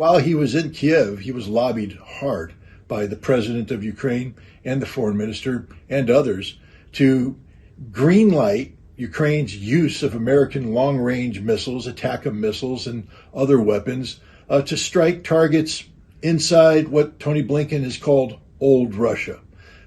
While he was in Kiev, he was lobbied hard by the president of Ukraine and the foreign minister and others to greenlight Ukraine's use of American long-range missiles, ATACMS missiles, and other weapons to strike targets inside what Tony Blinken has called old Russia.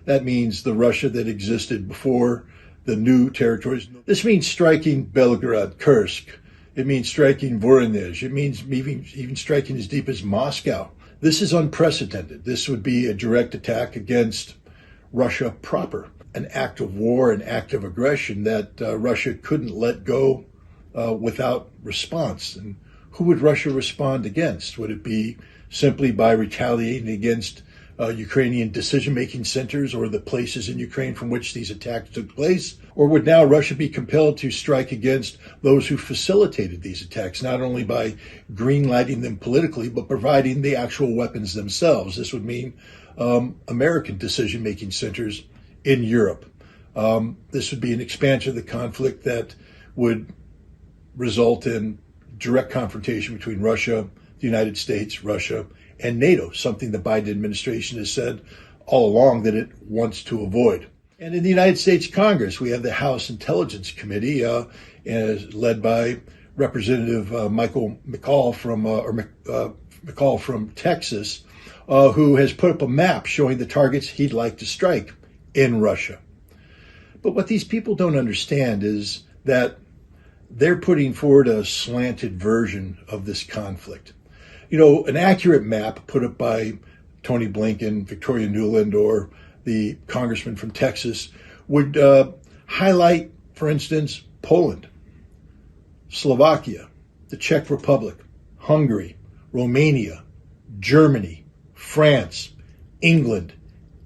That means the Russia that existed before the new territories. This means striking Belgrade, Kursk. It means striking Voronezh. It means even striking as deep as Moscow. This is unprecedented. This would be a direct attack against Russia proper, an act of war, an act of aggression that Russia couldn't let go without response. And who would Russia respond against? Would it be simply by retaliating against Ukrainian decision-making centers or the places in Ukraine from which these attacks took place? Or would now Russia be compelled to strike against those who facilitated these attacks, not only by greenlighting them politically, but providing the actual weapons themselves? This would mean American decision-making centers in Europe. This would be an expansion of the conflict that would result in direct confrontation between Russia, the United States, Russia, and NATO, something the Biden administration has said all along that it wants to avoid. And in the United States Congress, we have the House Intelligence Committee, led by Representative Michael McCall from Texas, who has put up a map showing the targets he'd like to strike in Russia. But what these people don't understand is that they're putting forward a slanted version of this conflict. You know, an accurate map put up by Tony Blinken, Victoria Nuland, or the congressman from Texas would highlight, for instance, Poland, Slovakia, the Czech Republic, Hungary, Romania, Germany, France, England,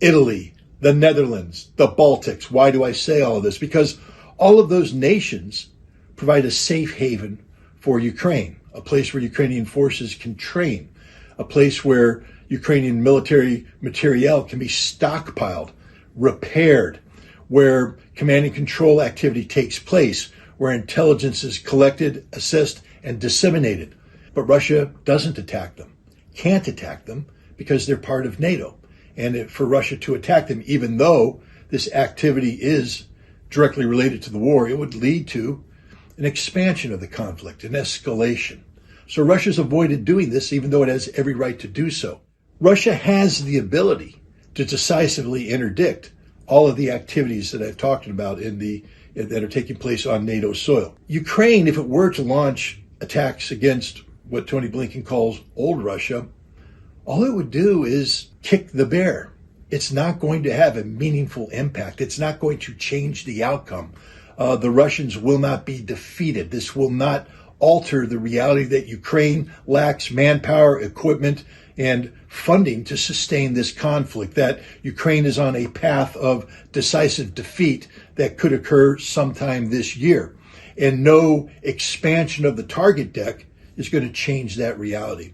Italy, the Netherlands, the Baltics. Why do I say all of this? Because all of those nations provide a safe haven for Ukraine, a place where Ukrainian forces can train, a place where Ukrainian military materiel can be stockpiled, repaired, where command and control activity takes place, where intelligence is collected, assessed, and disseminated. But Russia doesn't attack them, can't attack them, because they're part of NATO. And for Russia to attack them, even though this activity is directly related to the war, it would lead to an expansion of the conflict, an escalation. So Russia's avoided doing this, even though it has every right to do so. Russia has the ability to decisively interdict all of the activities that I've talked about that are taking place on NATO soil. Ukraine, if it were to launch attacks against what Tony Blinken calls old Russia, all it would do is kick the bear. It's not going to have a meaningful impact. It's not going to change the outcome. The Russians will not be defeated. This will not alter the reality that Ukraine lacks manpower, equipment, and funding to sustain this conflict, that Ukraine is on a path of decisive defeat that could occur sometime this year. And no expansion of the target deck is going to change that reality.